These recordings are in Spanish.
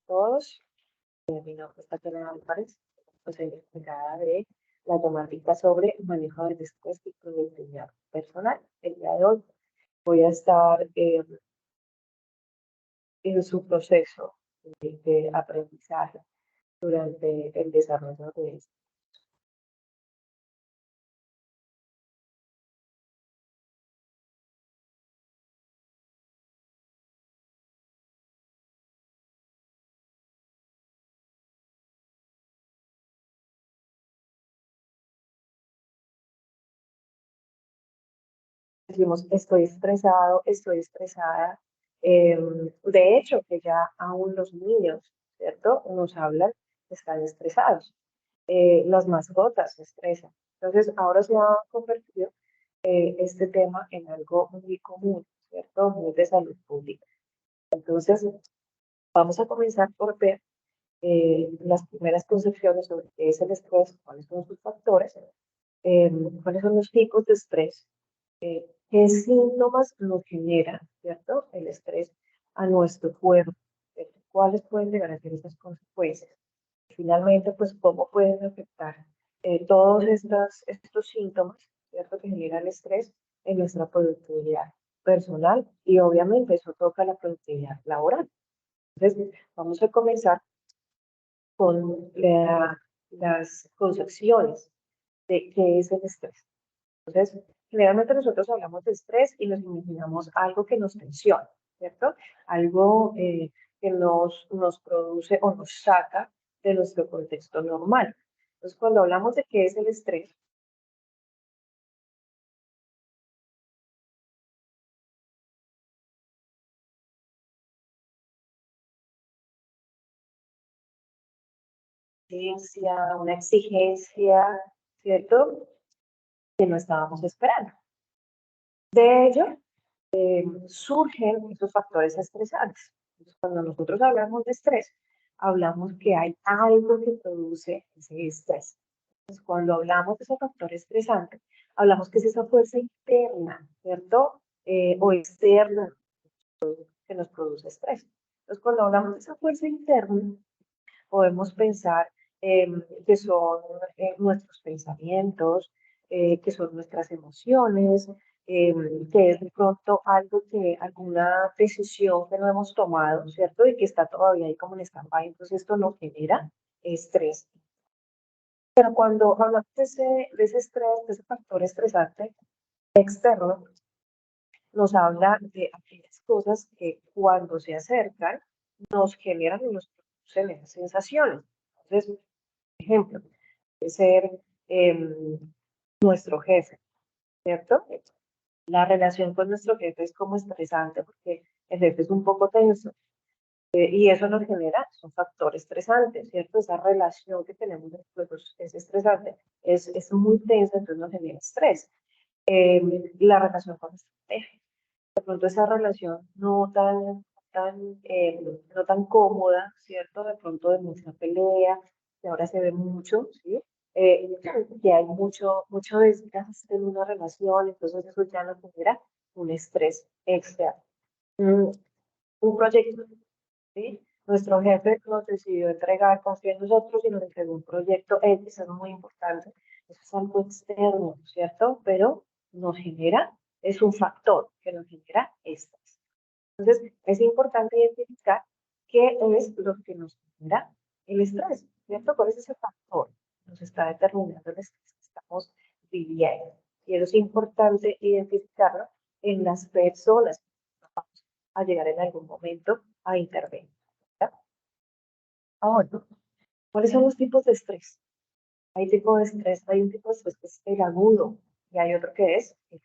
todos. Mi nombre es Tatiana Álvarez, soy la encargada de la temática sobre manejo del estrés y productividad personal. El día de hoy voy a estar en su proceso de aprendizaje durante el desarrollo de esto. Decimos, estoy estresado, estoy estresada. De hecho, que ya aún los niños, ¿cierto? Nos hablan, están estresados. Las mascotas se estresan. Entonces, ahora se ha convertido este tema en algo muy común, ¿cierto? Muy de salud pública. Entonces, vamos a comenzar por ver las primeras concepciones sobre qué es el estrés, cuáles son sus factores, eh, cuáles son los tipos de estrés, qué síntomas nos genera, ¿cierto? El estrés a nuestro cuerpo, cuáles pueden llegar a ser esas consecuencias. Finalmente, pues, cómo pueden afectar todos estos síntomas, ¿cierto? Que generan estrés en nuestra productividad personal y obviamente eso toca la productividad laboral. Entonces, vamos a comenzar con las concepciones de qué es el estrés. Entonces, generalmente nosotros hablamos de estrés y nos imaginamos algo que nos tensiona, ¿cierto? Algo que nos produce o nos saca de nuestro contexto normal. Entonces, cuando hablamos de qué es el estrés, una exigencia, ¿cierto? Que no estábamos esperando. De ello, surgen estos factores estresantes. Entonces, cuando nosotros hablamos de estrés, hablamos que hay algo que produce ese estrés. Entonces, cuando hablamos de ese factor estresante, hablamos que es esa fuerza interna, ¿cierto? O externa que nos produce estrés. Entonces, cuando hablamos de esa fuerza interna, podemos pensar que son nuestros pensamientos, que son nuestras emociones, que es de pronto algo que, alguna decisión que no hemos tomado, ¿cierto? Y que está todavía ahí como en stand-by, entonces esto nos genera estrés. Pero cuando hablamos de ese estrés, de ese factor estresante externo, nos habla de aquellas cosas que cuando se acercan nos generan y nos producen esas sensaciones. Entonces, ejemplo, puede ser nuestro jefe, ¿cierto? La relación con nuestro jefe es como estresante porque el jefe es un poco tenso y eso nos genera, es un factor estresante, ¿cierto? Esa relación que tenemos nosotros es estresante, es muy tensa, entonces nos genera estrés. La relación con nuestro jefe, de pronto esa relación no tan cómoda, ¿cierto? De pronto de mucha pelea, que ahora se ve mucho, ¿sí? Eh, que hay mucho desgaste en una relación, entonces eso ya nos genera un estrés externo. Mm, un proyecto, ¿sí? Nuestro jefe nos decidió entregar, confió en nosotros y nos entregó un proyecto X, eso es muy importante. Eso es algo externo, ¿cierto? Pero nos genera, es un factor que nos genera estrés. Entonces, es importante identificar qué es lo que nos genera el estrés, ¿cierto? ¿Cuál es ese factor que nos está determinando el estrés que estamos viviendo? Y eso es importante identificarlo en las personas que vamos a llegar en algún momento a intervenir. ¿Ya? Ahora, ¿cuáles son los tipos de estrés? Hay tipo de estrés, hay un tipo de estrés que es el agudo y hay otro que es el.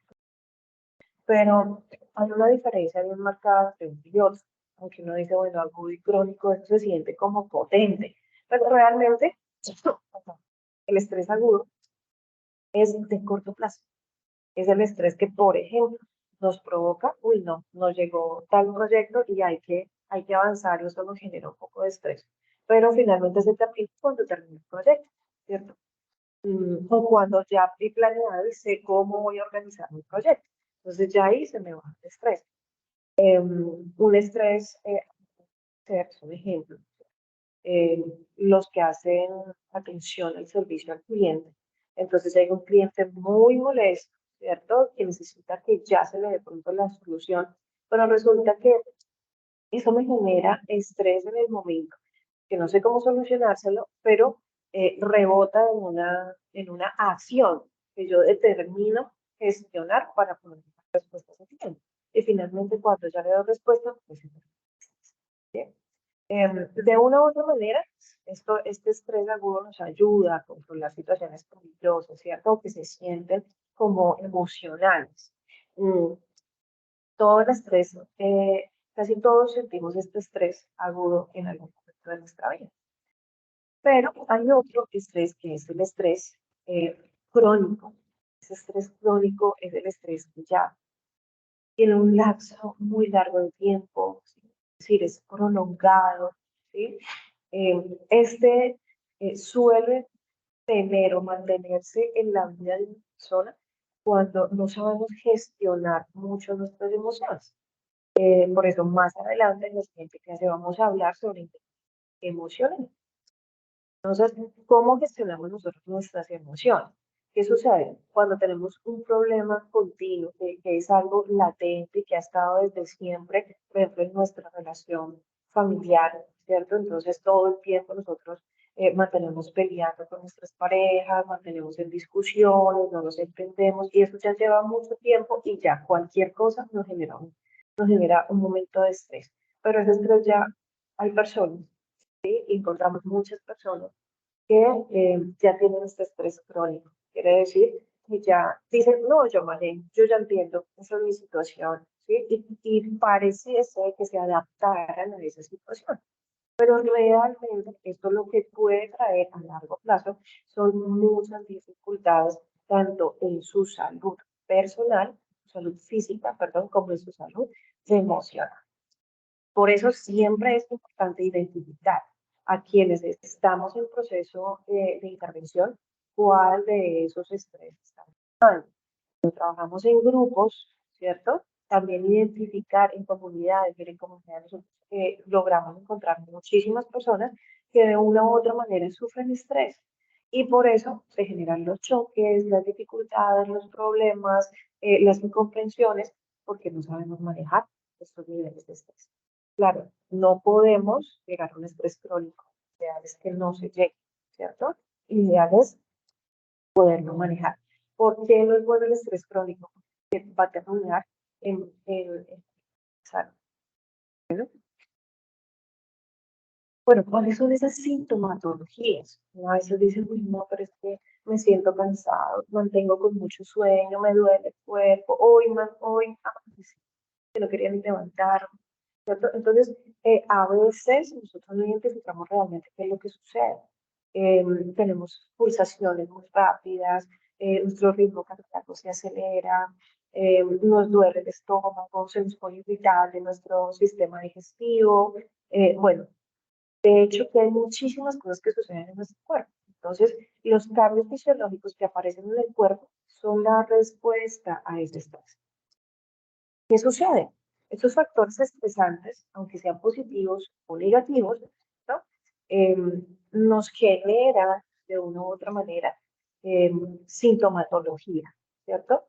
Pero hay una diferencia bien marcada entre uno y otro. Aunque uno dice, bueno, agudo y crónico, eso se siente como potente. Pero realmente, el estrés agudo es de corto plazo. Es el estrés que, por ejemplo, nos provoca, uy, no, nos llegó tal proyecto y hay que avanzar y eso nos genera un poco de estrés. Pero finalmente se termina cuando termina el proyecto, ¿cierto? O cuando ya he planeado y sé cómo voy a organizar mi proyecto. Entonces ya ahí se me baja el estrés. Un estrés, ser un ejemplo. los que hacen atención al servicio al cliente. Entonces hay un cliente muy molesto, ¿cierto? Que necesita que ya se le dé pronto la solución, pero resulta que eso me genera estrés en el momento, que no sé cómo solucionárselo, pero rebota en una acción que yo determino gestionar para poner respuestas a tiempo. Y finalmente, cuando ya le doy respuesta, pues ¿sí? De una u otra manera, este estrés agudo nos ayuda a controlar situaciones peligrosas, ¿cierto? Que se sienten como emocionales. Mm, todo el estrés, casi todos sentimos este estrés agudo en algún momento de nuestra vida. Pero hay otro estrés que es el estrés eh, crónico. Ese estrés crónico es el estrés que ya tiene un lapso muy largo de tiempo, ¿sí? Es decir, es prolongado, ¿sí? Suele tener o mantenerse en la vida de una persona cuando no sabemos gestionar mucho nuestras emociones. Por eso más adelante en la siguiente clase vamos a hablar sobre emociones. Entonces, ¿cómo gestionamos nosotros nuestras emociones? ¿Qué sucede? Cuando tenemos un problema continuo, que es algo latente y que ha estado desde siempre, por ejemplo, en nuestra relación familiar, ¿cierto? Entonces, todo el tiempo nosotros mantenemos peleando con nuestras parejas, mantenemos en discusiones, no nos entendemos y eso ya lleva mucho tiempo y ya cualquier cosa nos genera un momento de estrés. Pero ese estrés ya hay personas, ¿sí? Encontramos muchas personas que ya tienen este estrés crónico. Quiere decir que ya dicen, no, yo manejo, yo ya entiendo, esa es mi situación, ¿sí? Y parece ser que se adaptaran a esa situación. Pero realmente esto lo que puede traer a largo plazo son muchas dificultades, tanto en su salud personal, salud física, perdón, como en su salud emocional. Por eso siempre es importante identificar a quienes estamos en proceso de intervención, cuál de esos estrés estamos trabajando. Cuando trabajamos en grupos, ¿cierto? También identificar en comunidades, miren, en comunidades nosotros logramos encontrar muchísimas personas que de una u otra manera sufren estrés. Y por eso se generan los choques, las dificultades, los problemas, las incomprensiones, porque no sabemos manejar estos niveles de estrés. Claro, no podemos llegar a un estrés crónico. Lo ideal es que no se llegue, ¿cierto? Lo ideal es poderlo manejar. ¿Por qué no es bueno el estrés crónico? Porque va a terminar en salud. Bueno, ¿cuáles son esas sintomatologías? A veces dicen, uy, no, pero es que me siento cansado, mantengo con mucho sueño, me duele el cuerpo, hoy, que no quería ni levantar, ¿cierto? Entonces, a veces nosotros no identificamos realmente qué es lo que sucede. Tenemos pulsaciones muy rápidas, nuestro ritmo cardíaco se acelera, nos duele el estómago, se nos pone irritable nuestro sistema digestivo. Bueno, de hecho, que hay muchísimas cosas que suceden en nuestro cuerpo. Entonces, los cambios fisiológicos que aparecen en el cuerpo son la respuesta a ese estrés. ¿Qué sucede? Estos factores estresantes, aunque sean positivos o negativos, ¿no? Nos generan de una u otra manera sintomatología, ¿cierto?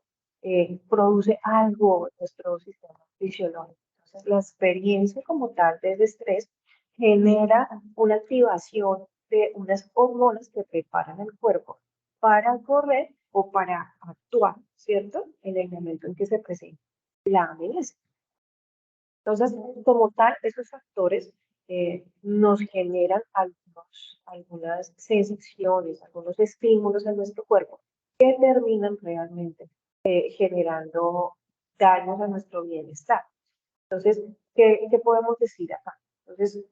Produce algo en nuestro sistema fisiológico. Entonces, la experiencia como tal del estrés genera una activación de unas hormonas que preparan el cuerpo para correr o para actuar, ¿cierto? En el momento en que se presenta la amenaza. Entonces, como tal, esos factores nos generan algunas sensaciones, algunos estímulos en nuestro cuerpo que terminan realmente generando daños a nuestro bienestar. Entonces, ¿qué podemos decir acá? Entonces,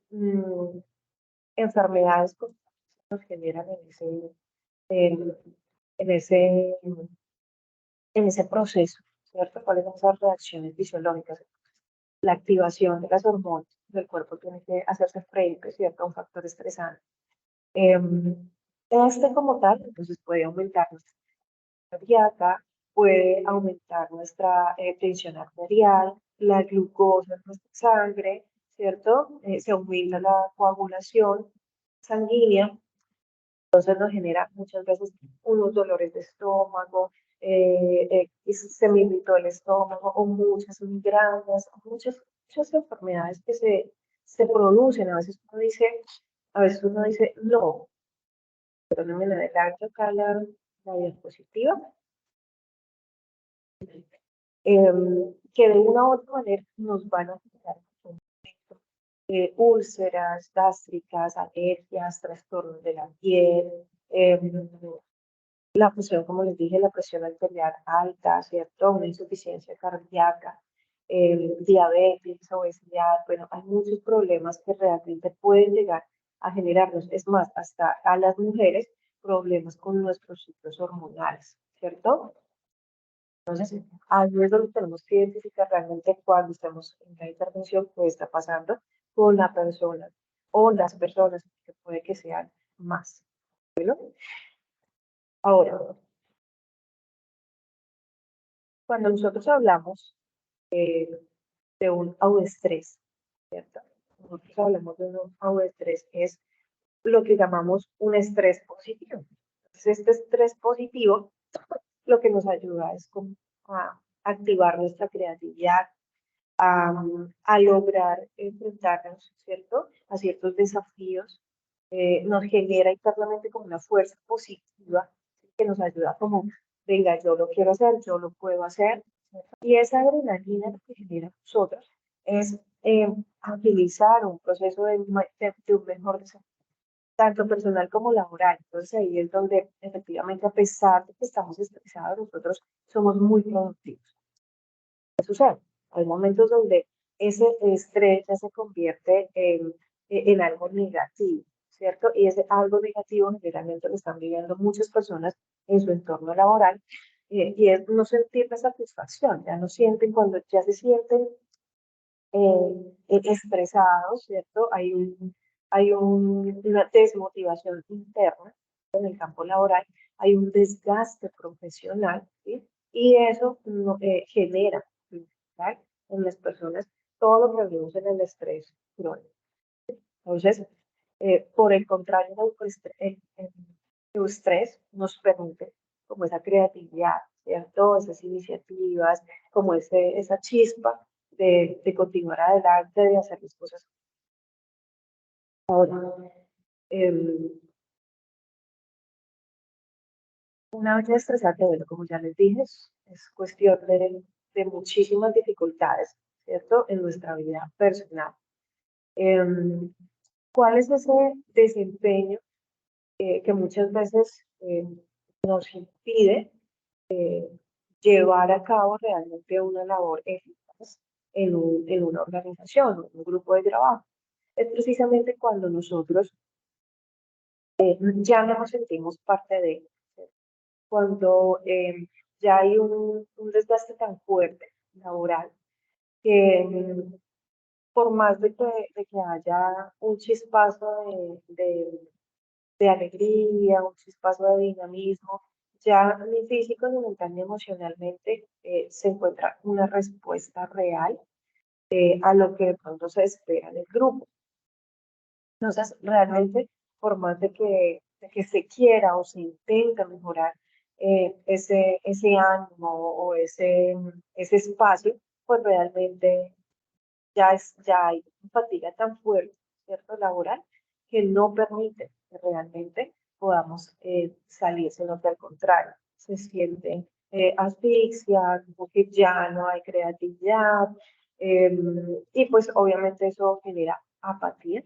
enfermedades que nos generan en, en ese, en ese proceso, ¿cierto? ¿Cuáles son esas reacciones fisiológicas? La activación de las hormonas del cuerpo tiene que hacerse frente, ¿cierto? A un factor estresante. Este como tal, entonces puede aumentar nuestra cardíaca, puede aumentar nuestra tensión arterial, la glucosa en nuestra sangre, ¿cierto? Se aumenta la coagulación sanguínea, entonces nos genera muchas veces unos dolores de estómago, y se me irritó el estómago, o muchas migrañas, muchas enfermedades que se producen. A veces uno dice, no, perdónenme, la adelanto acá la diapositiva, que de una u otra manera nos van a generar úlceras gástricas, alergias, trastornos de la piel, la presión, como les dije, la presión arterial alta, ¿cierto? Una insuficiencia cardíaca, diabetes, obesidad, bueno, hay muchos problemas que realmente pueden llegar a generarnos, es más, hasta a las mujeres, problemas con nuestros ciclos hormonales, ¿cierto? Entonces, ahí es donde tenemos que identificar realmente cuando estamos en la intervención, qué está pasando con la persona o las personas, que puede que sean más. ¿Bueno? Ahora, cuando nosotros hablamos de un auestrés, ¿cierto? Nosotros hablamos de un auestrés, es lo que llamamos un estrés positivo. Entonces, este estrés positivo lo que nos ayuda es como a activar nuestra creatividad, a lograr enfrentarnos, ¿cierto?, a ciertos desafíos, nos genera internamente como una fuerza positiva que nos ayuda como, venga, yo lo quiero hacer, yo lo puedo hacer, ¿cierto? Y esa adrenalina lo que genera en nosotros es agilizar un proceso de un mejor desarrollo, tanto personal como laboral. Entonces ahí es donde efectivamente, a pesar de que estamos estresados, nosotros somos muy productivos. ¿Qué sucede? Hay momentos donde ese estrés ya se convierte en algo negativo, ¿cierto? Y ese algo negativo generalmente lo están viviendo muchas personas en su entorno laboral, y es no sentir la satisfacción, ya no sienten, cuando ya se sienten estresados, ¿cierto? Una desmotivación interna en el campo laboral, hay un desgaste profesional, ¿sí? Y eso genera, ¿verdad?, en las personas todo lo que vemos en el estrés crónico. Entonces, por el contrario, el eustrés nos permite como esa creatividad, ¿cierto? Esas iniciativas, como esa chispa de continuar adelante, de hacer las cosas. Ahora, em, una vez estresante, bueno, como ya les dije, es cuestión de muchísimas dificultades, ¿cierto?, en nuestra vida personal. Em, ¿Cuál es ese desempeño que muchas veces nos impide llevar a cabo realmente una labor eficaz en una organización o en un grupo de trabajo? Es precisamente cuando nosotros ya no nos sentimos parte de él, ¿cierto? Cuando ya hay un desgaste tan fuerte laboral que por más de que haya un chispazo de alegría, un chispazo de dinamismo, ya ni físico, ni mental, ni emocionalmente se encuentra una respuesta real a lo que de pronto se espera del grupo. Entonces, realmente, por más de que se quiera o se intenta mejorar ese ánimo o ese espacio, pues realmente ya hay fatiga tan fuerte, ¿cierto?, laboral, que no permite que realmente podamos salir, sino que al contrario, se siente asfixia, como que ya no hay creatividad, y pues obviamente eso genera apatía.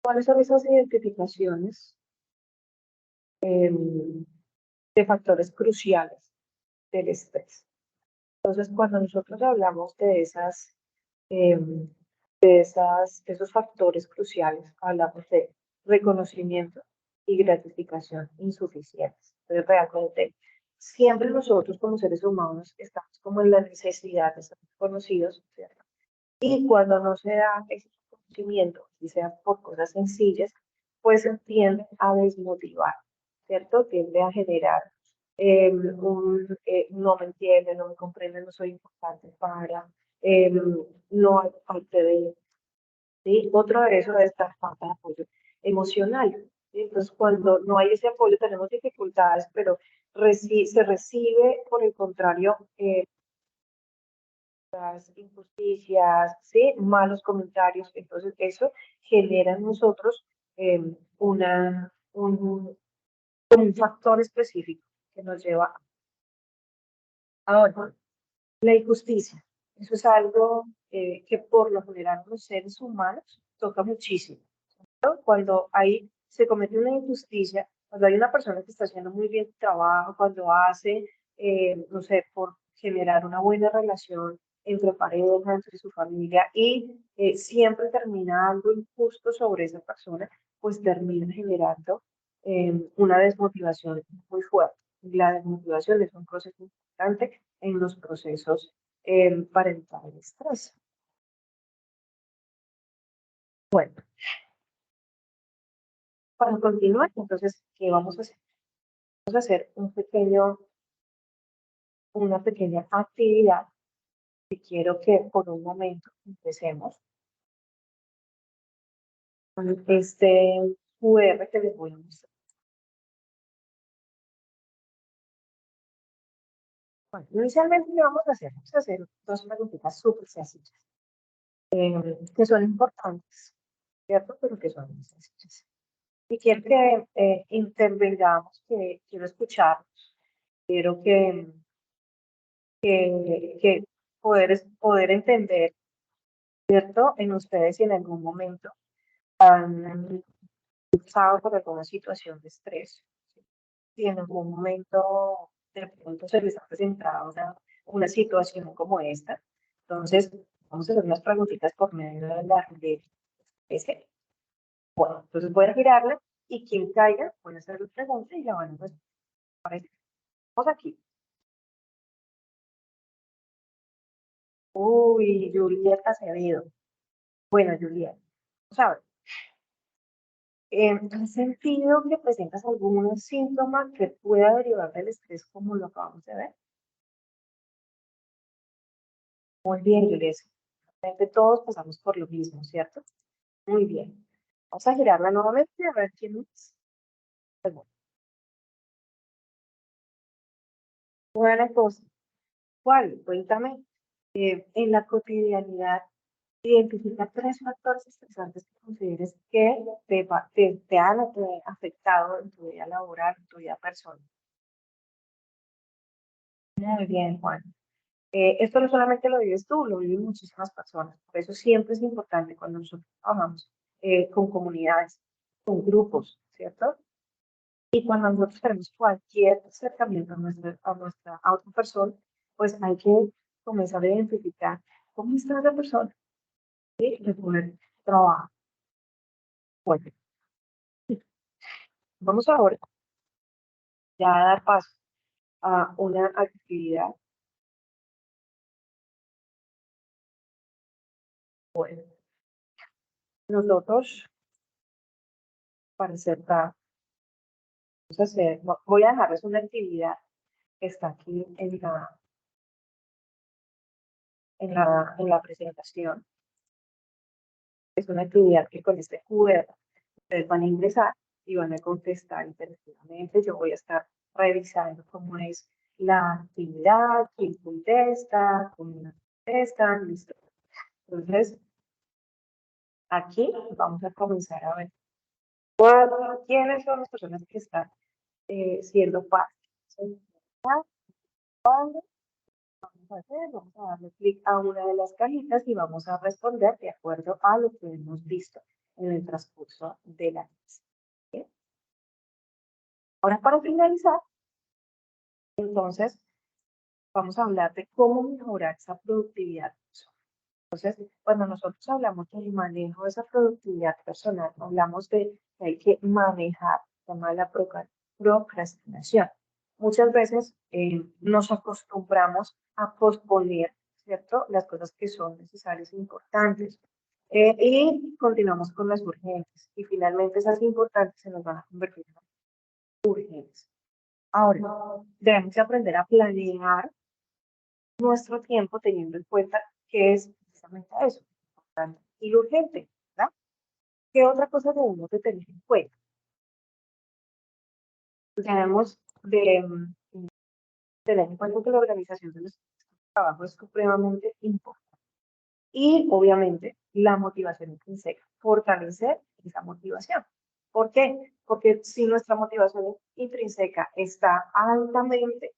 ¿Cuáles son esas identificaciones de factores cruciales del estrés? Entonces, cuando nosotros hablamos em, de esos factores cruciales, hablamos de reconocimiento y gratificación insuficientes. Entonces, realmente, siempre nosotros como seres humanos estamos como en la necesidad de ser reconocidos, ¿cierto? Y cuando no se da ese reconocimiento, y sea por cosas sencillas, pues tiende a desmotivar, ¿cierto? Tiende a generar no me entiende, no me comprende, no soy importante para, no hay parte de, ¿sí? Otro de eso es la falta de apoyo emocional, ¿sí? Entonces, cuando no hay ese apoyo, tenemos dificultades, pero se recibe, por el contrario, las injusticias, ¿sí? Malos comentarios. Entonces, eso genera en nosotros eh, un factor específico que nos lleva ahora. La injusticia. Eso es algo que por lo general los seres humanos toca muchísimo, ¿no? Cuando se comete una injusticia, cuando hay una persona que está haciendo muy bien su trabajo, cuando hace, no sé, por generar una buena relación entre pareja, entre su familia, y siempre termina algo injusto sobre esa persona, pues termina generando una desmotivación muy fuerte. La desmotivación es un proceso importante en los procesos para evitar el estrés. Bueno, para continuar, entonces, ¿qué vamos a hacer? Vamos a hacer una pequeña actividad que quiero que por un momento empecemos con este QR que les voy a mostrar. Bueno, inicialmente, ¿qué vamos a hacer? Vamos a hacer dos preguntitas súper sencillas, que son importantes, ¿cierto? Pero que son muy sencillas. Y quiero que intervengamos, que quiero escucharlos, quiero que poder entender, ¿cierto? En ustedes si en algún momento han pasado por alguna situación de estrés, si en algún momento de pronto se les ha presentado una situación como esta. Entonces, vamos a hacer unas preguntitas por medio de la de ese. Bueno, entonces voy a girarla y quien caiga puede hacer la pregunta y la van a responder. Vamos aquí. Uy, Julieta Acevedo. Bueno, Julieta, vamos a ver. ¿Has sentido que presentas algún síntoma que pueda derivar del estrés como lo acabamos de ver? Muy bien, Julieta. Realmente todos pasamos por lo mismo, ¿cierto? Muy bien. Vamos a girarla nuevamente a ver quién es. Bueno, buena cosa. ¿Cuál? Cuéntame. En la cotidianidad, identifica tres factores estresantes que consideres que te han afectado en tu vida laboral, en tu vida personal. Muy bien, Juan. Esto no solamente lo vives tú, lo viven muchísimas personas. Por eso siempre es importante cuando nosotros trabajamos con comunidades, con grupos, ¿cierto? Y cuando nosotros tenemos cualquier acercamiento a otra persona, pues hay que comenzar a identificar cómo está la persona, ¿sí? De poder trabajar. Bueno, vamos ahora ya a dar paso a una actividad. Bueno, nosotros, para cerrar, vamos a voy a dejarles una actividad que está aquí en la presentación. Es una actividad que con este QR ustedes van a ingresar y van a contestar interactivamente. Yo voy a estar revisando cómo es la actividad, quién contesta, cómo la contestan, listo. Entonces, aquí vamos a comenzar a ver quiénes son las personas que están siendo parte. Vamos a hacer, vamos a darle clic a una de las cajitas y vamos a responder de acuerdo a lo que hemos visto en el transcurso de la clase. ¿Sí? Ahora, para finalizar, entonces, vamos a hablar de cómo mejorar esa productividad personal. Entonces, cuando nosotros hablamos del manejo de esa productividad personal, hablamos de que hay que manejar el tema de la procrastinación. Muchas veces nos acostumbramos a posponer, ¿cierto? Las cosas que son necesarias e importantes. Y continuamos con las urgentes. Y finalmente esas importantes se nos van a convertir en urgentes. Ahora, debemos de aprender a planear nuestro tiempo teniendo en cuenta que es precisamente eso, importante y lo urgente, ¿verdad? ¿Qué otra cosa debemos de tener en cuenta? Debemos de tener en cuenta que la organización de nuestro trabajo es supremamente importante. Y obviamente la motivación intrínseca, fortalecer esa motivación. ¿Por qué? Porque si nuestra motivación intrínseca está altamente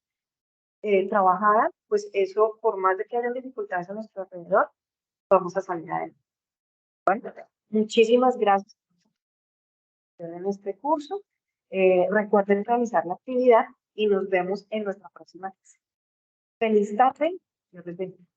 trabajada, pues eso, por más de que haya dificultades a nuestro alrededor, vamos a salir adelante. Bueno, muchísimas gracias por en este curso. Recuerden realizar la actividad y nos vemos en nuestra próxima clase. Feliz tarde. Dios les bendiga.